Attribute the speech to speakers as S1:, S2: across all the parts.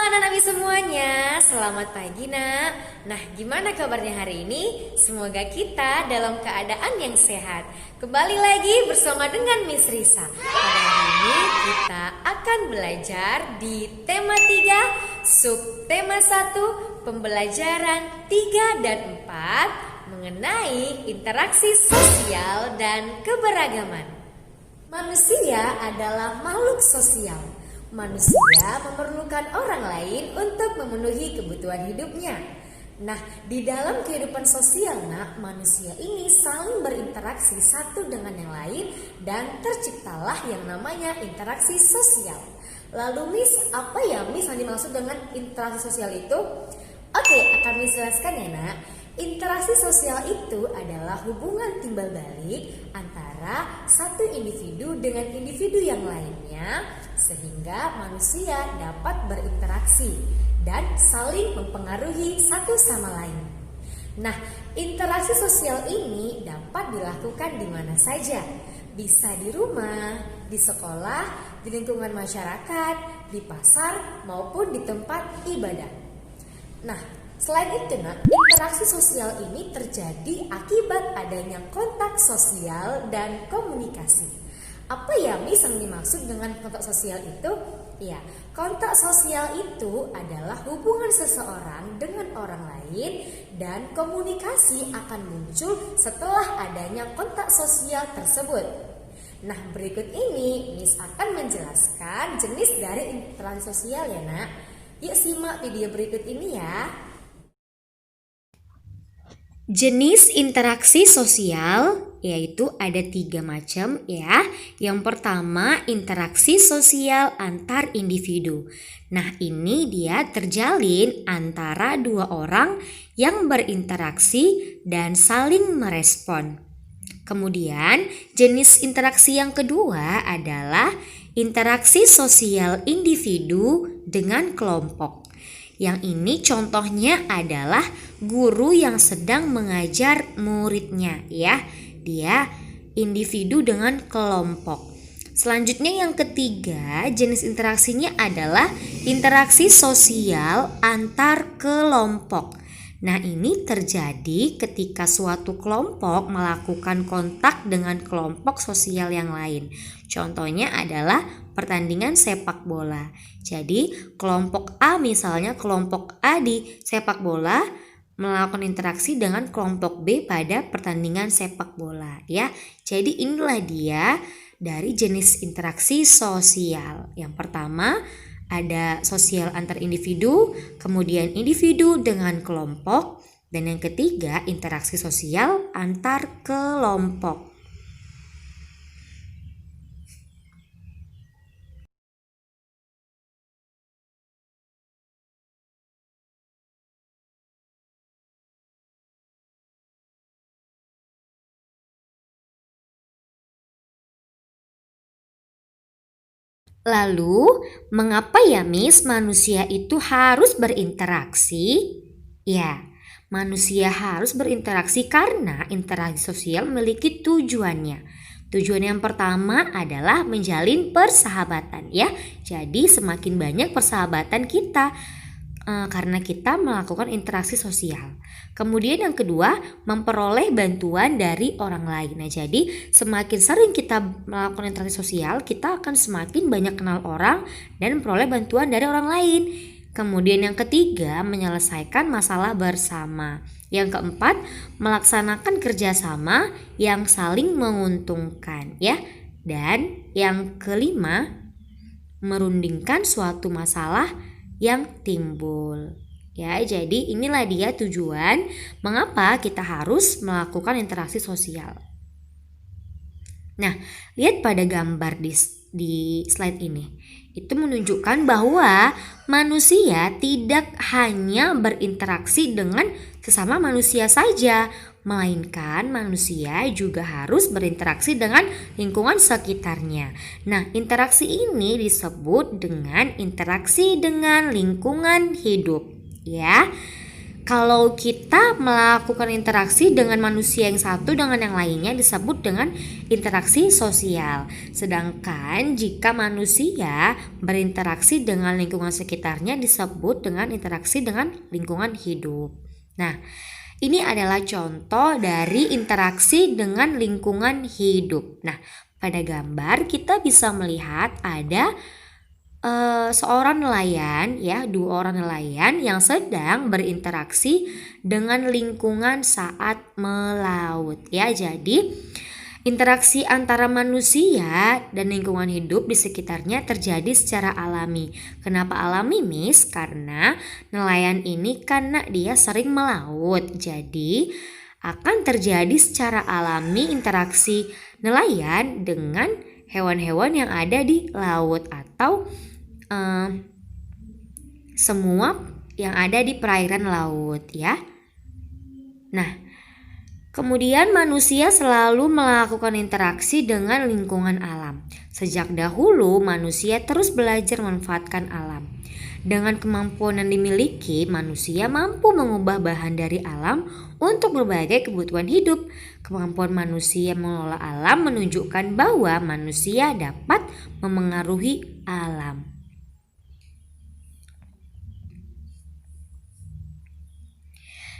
S1: anak-anak semuanya, selamat pagi nak. Nah, gimana kabarnya hari ini? Semoga kita dalam keadaan yang sehat. Kembali lagi bersama dengan Miss Risa. Pada hari ini kita akan belajar di tema 3, subtema 1, pembelajaran 3 dan 4 mengenai interaksi sosial dan keberagaman. Manusia adalah makhluk sosial. Manusia memerlukan orang lain untuk memenuhi kebutuhan hidupnya. Nah, di dalam kehidupan sosial, manusia ini saling berinteraksi satu dengan yang lain dan terciptalah yang namanya interaksi sosial. Lalu Miss, apa ya Miss yang dimaksud dengan interaksi sosial itu? Oke, akan Miss jelaskan ya nak. Interaksi sosial itu adalah hubungan timbal balik antara satu individu dengan individu yang lainnya sehingga manusia dapat berinteraksi dan saling mempengaruhi satu sama lain. Nah, interaksi sosial ini dapat dilakukan di mana saja. Bisa di rumah, di sekolah, di lingkungan masyarakat, di pasar maupun di tempat ibadah. Nah, selain itu interaksi sosial ini terjadi akibat adanya kontak sosial dan komunikasi. Apa ya Miss yang dimaksud dengan kontak sosial itu? Ya, kontak sosial itu adalah hubungan seseorang dengan orang lain dan komunikasi akan muncul setelah adanya kontak sosial tersebut. Nah, berikut ini Miss akan menjelaskan jenis dari interaksi sosial ya nak. Yuk simak video berikut ini ya. Jenis interaksi sosial yaitu ada 3 macam ya. Yang pertama interaksi sosial antar individu. Nah, ini dia terjalin antara 2 orang yang berinteraksi dan saling merespon. Kemudian jenis interaksi yang kedua adalah interaksi sosial individu dengan kelompok. Yang ini contohnya adalah guru yang sedang mengajar muridnya ya. Dia individu dengan kelompok. Selanjutnya yang ketiga, jenis interaksinya adalah interaksi sosial antar kelompok. Nah, ini terjadi ketika suatu kelompok melakukan kontak dengan kelompok sosial yang lain. Contohnya adalah pertandingan sepak bola. Jadi, kelompok A misalnya kelompok A di sepak bola melakukan interaksi dengan kelompok B pada pertandingan sepak bola ya. Jadi inilah dia dari jenis interaksi sosial. Yang pertama ada sosial antar individu, kemudian individu dengan kelompok, dan yang ketiga interaksi sosial antar kelompok. Lalu, mengapa ya Miss manusia itu harus berinteraksi? Ya, manusia harus berinteraksi karena interaksi sosial memiliki tujuannya. Tujuan yang pertama adalah menjalin persahabatan ya. Jadi semakin banyak persahabatan kita karena kita melakukan interaksi sosial. Kemudian yang kedua, memperoleh bantuan dari orang lain. Nah, jadi semakin sering kita melakukan interaksi sosial, kita akan semakin banyak kenal orang dan memperoleh bantuan dari orang lain. Kemudian yang ketiga, menyelesaikan masalah bersama. Yang keempat, melaksanakan kerjasama yang saling menguntungkan ya. Dan yang kelima, merundingkan suatu masalah yang timbul. Ya, jadi inilah dia tujuan mengapa kita harus melakukan interaksi sosial. Nah, lihat pada gambar di slide ini. Itu menunjukkan bahwa manusia tidak hanya berinteraksi dengan sesama manusia saja, melainkan manusia juga harus berinteraksi dengan lingkungan sekitarnya. Nah, interaksi ini disebut dengan interaksi dengan lingkungan hidup, ya. Kalau kita melakukan interaksi dengan manusia yang satu dengan yang lainnya disebut dengan interaksi sosial. Sedangkan jika manusia berinteraksi dengan lingkungan sekitarnya disebut dengan interaksi dengan lingkungan hidup. Nah, ini adalah contoh dari interaksi dengan lingkungan hidup. Nah, pada gambar kita bisa melihat ada seorang nelayan, ya, 2 orang nelayan yang sedang berinteraksi dengan lingkungan saat melaut, ya. Jadi interaksi antara manusia dan lingkungan hidup di sekitarnya terjadi secara alami. Kenapa alami, Miss? Karena nelayan ini karena dia sering melaut, jadi akan terjadi secara alami interaksi nelayan dengan hewan-hewan yang ada di laut atau semua yang ada di perairan laut, ya. Nah, kemudian manusia selalu melakukan interaksi dengan lingkungan alam. Sejak dahulu manusia terus belajar memanfaatkan alam. Dengan kemampuan yang dimiliki, manusia mampu mengubah bahan dari alam untuk berbagai kebutuhan hidup. Kemampuan manusia mengelola alam menunjukkan bahwa manusia dapat memengaruhi alam.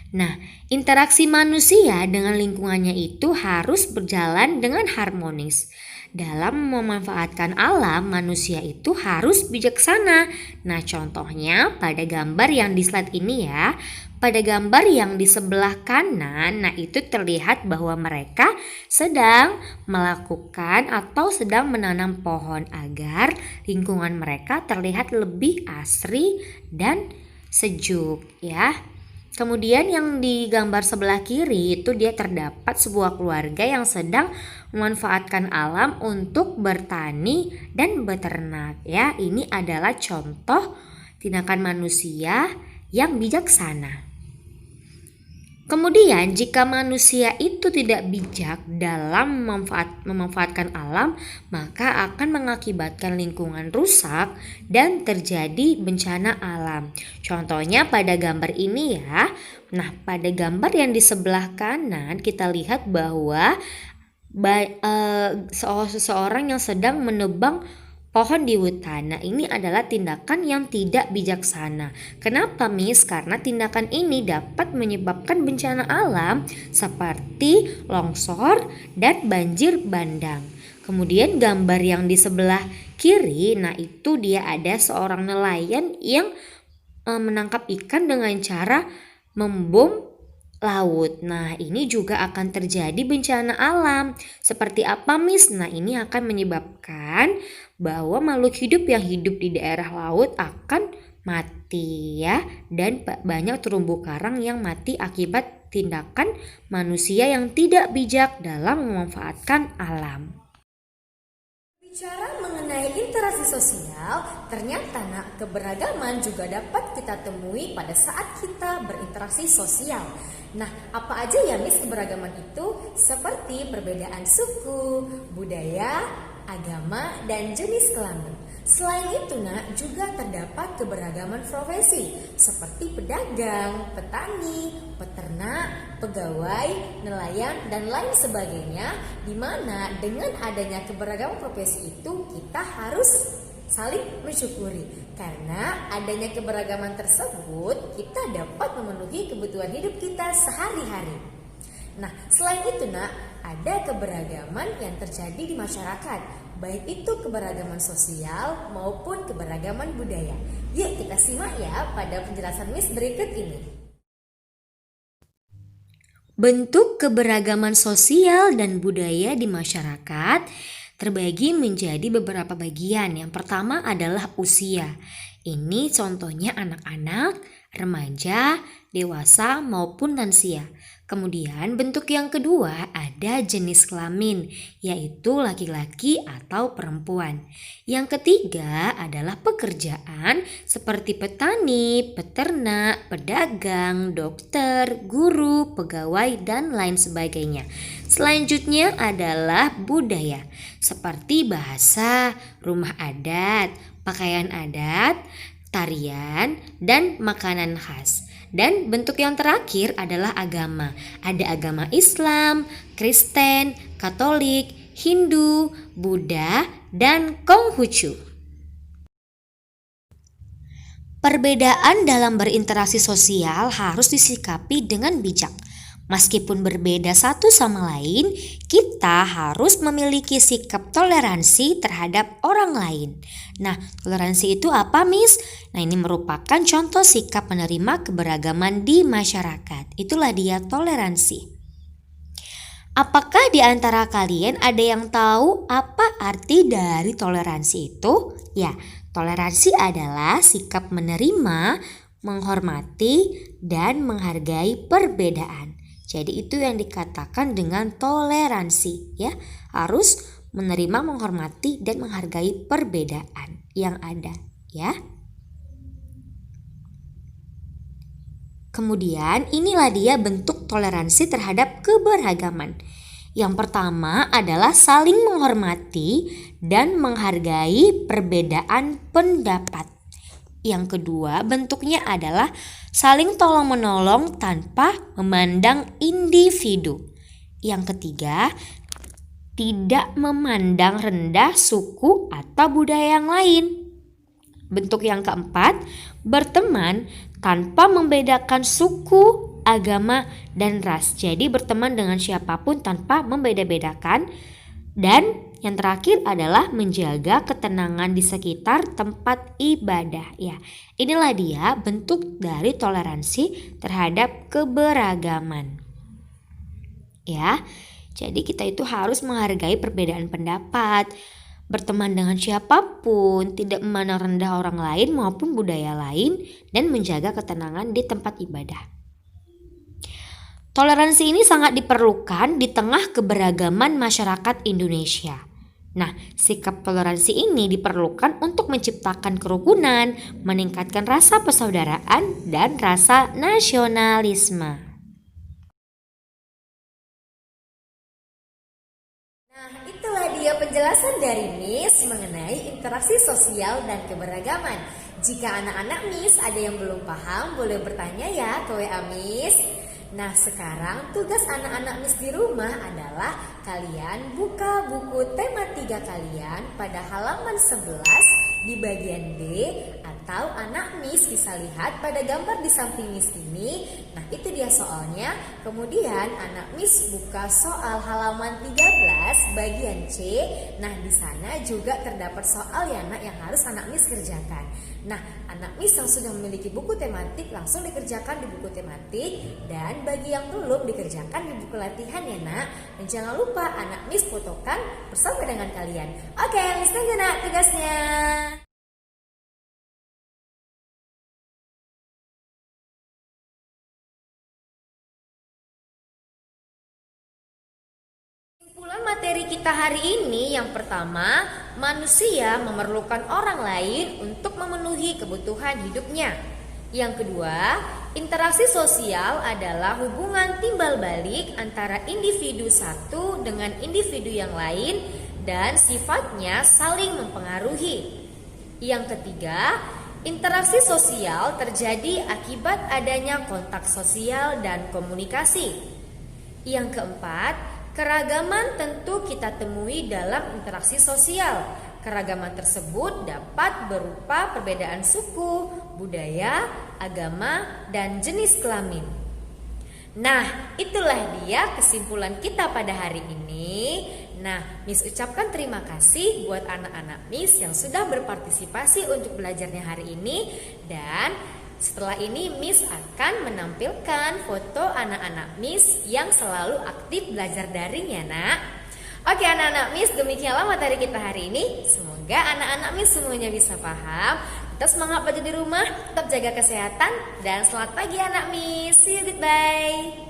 S1: Nah, interaksi manusia dengan lingkungannya itu harus berjalan dengan harmonis. Dalam memanfaatkan alam, manusia itu harus bijaksana. Nah, contohnya pada gambar yang di slide ini, ya. Pada gambar yang di sebelah kanan, nah itu terlihat bahwa mereka sedang melakukan atau sedang menanam pohon agar lingkungan mereka terlihat lebih asri dan sejuk, ya. Kemudian yang di gambar sebelah kiri itu dia terdapat sebuah keluarga yang sedang memanfaatkan alam untuk bertani dan beternak, ya. Ini adalah contoh tindakan manusia yang bijaksana. Kemudian jika manusia itu tidak bijak dalam memanfaatkan alam, maka akan mengakibatkan lingkungan rusak dan terjadi bencana alam. Contohnya pada gambar ini, ya. Nah, pada gambar yang di sebelah kanan kita lihat bahwa seseorang yang sedang menebang pohon di hutan. Nah, ini adalah tindakan yang tidak bijaksana. Kenapa, Miss? Karena tindakan ini dapat menyebabkan bencana alam seperti longsor dan banjir bandang. Kemudian gambar yang di sebelah kiri, nah itu dia ada seorang nelayan yang menangkap ikan dengan cara membom laut. Nah, ini juga akan terjadi bencana alam. Seperti apa, Miss? Nah, ini akan menyebabkan bahwa makhluk hidup yang hidup di daerah laut akan mati, ya. Dan banyak terumbu karang yang mati akibat tindakan manusia yang tidak bijak dalam memanfaatkan alam. Bicara mengenai interaksi sosial, ternyata keberagaman juga dapat kita temui pada saat kita berinteraksi sosial. Nah, apa aja ya, Miss, keberagaman itu? Seperti perbedaan suku, budaya, agama, dan jenis kelamin. Selain itu, juga terdapat keberagaman profesi seperti pedagang, petani, peternak, pegawai, nelayan, dan lain sebagainya, di mana dengan adanya keberagaman profesi itu kita harus saling mensyukuri. Karena adanya keberagaman tersebut, kita dapat memenuhi kebutuhan hidup kita sehari-hari. Nah, selain itu, ada keberagaman yang terjadi di masyarakat, baik itu keberagaman sosial maupun keberagaman budaya. Yuk kita simak ya pada penjelasan Miss berikut ini. Bentuk keberagaman sosial dan budaya di masyarakat terbagi menjadi beberapa bagian. Yang pertama adalah usia. Ini contohnya anak-anak, remaja, dewasa maupun lansia. Kemudian bentuk yang kedua ada jenis kelamin, yaitu laki-laki atau perempuan. Yang ketiga adalah pekerjaan seperti petani, peternak, pedagang, dokter, guru, pegawai, dan lain sebagainya. Selanjutnya adalah budaya, seperti bahasa, rumah adat, pakaian adat, tarian, dan makanan khas. Dan bentuk yang terakhir adalah agama. Ada agama Islam, Kristen, Katolik, Hindu, Buddha, dan Konghucu. Perbedaan dalam berinteraksi sosial harus disikapi dengan bijak. Meskipun berbeda satu sama lain, kita harus memiliki sikap toleransi terhadap orang lain. Nah, toleransi itu apa, Miss? Nah, ini merupakan contoh sikap menerima keberagaman di masyarakat. Itulah dia toleransi. Apakah di antara kalian ada yang tahu apa arti dari toleransi itu? Ya, toleransi adalah sikap menerima, menghormati, dan menghargai perbedaan. Jadi itu yang dikatakan dengan toleransi, ya. Harus menerima, menghormati, dan menghargai perbedaan yang ada, ya. Kemudian inilah dia bentuk toleransi terhadap keberagaman. Yang pertama adalah saling menghormati dan menghargai perbedaan pendapat. Yang kedua bentuknya adalah saling tolong-menolong tanpa memandang individu. Yang ketiga, tidak memandang rendah suku atau budaya yang lain. Bentuk yang keempat, berteman tanpa membedakan suku, agama, dan ras. Jadi berteman dengan siapapun tanpa membeda-bedakan. Dan yang terakhir adalah menjaga ketenangan di sekitar tempat ibadah. Ya, inilah dia bentuk dari toleransi terhadap keberagaman. Ya, jadi kita itu harus menghargai perbedaan pendapat, berteman dengan siapapun, tidak memandang rendah orang lain maupun budaya lain, dan menjaga ketenangan di tempat ibadah. Toleransi ini sangat diperlukan di tengah keberagaman masyarakat Indonesia. Nah, sikap toleransi ini diperlukan untuk menciptakan kerukunan, meningkatkan rasa persaudaraan, dan rasa nasionalisme. Nah, itulah dia penjelasan dari Miss mengenai interaksi sosial dan keberagaman. Jika anak-anak Miss ada yang belum paham, boleh bertanya ya ke WA Miss. Nah, sekarang tugas anak-anak Miss di rumah adalah kalian buka buku tema 3 kalian pada halaman 11 di bagian B, atau anak Miss bisa lihat pada gambar di samping Miss ini. Nah, itu dia soalnya. Kemudian anak Miss buka soal halaman 13 bagian C. Nah, di sana juga terdapat soal ya Nak yang harus anak Miss kerjakan. Nah, anak Miss yang sudah memiliki buku tematik langsung dikerjakan di buku tematik, dan bagi yang belum dikerjakan di buku latihan ya Nak. Dan jangan lupa anak Miss fotokan bersama dengan kalian. Oke, Miss tunggu Nak tugasnya. Kesimpulan materi kita hari ini, yang pertama, manusia memerlukan orang lain untuk memenuhi kebutuhan hidupnya. Yang kedua, interaksi sosial adalah hubungan timbal balik antara individu satu dengan individu yang lain dan sifatnya saling mempengaruhi. Yang ketiga, interaksi sosial terjadi akibat adanya kontak sosial dan komunikasi. Yang keempat, keragaman tentu kita temui dalam interaksi sosial. Keragaman tersebut dapat berupa perbedaan suku, budaya, agama, dan jenis kelamin. Nah, itulah dia kesimpulan kita pada hari ini. Nah, Miss ucapkan terima kasih buat anak-anak Miss yang sudah berpartisipasi untuk belajarnya hari ini. Dan setelah ini Miss akan menampilkan foto anak-anak Miss yang selalu aktif belajar daring ya Nak. Oke anak-anak Miss, demikianlah materi kita hari ini. Semoga anak-anak Miss semuanya bisa paham. Tetap semangat belajar di rumah, tetap jaga kesehatan, dan selamat pagi anak Miss. See you, goodbye.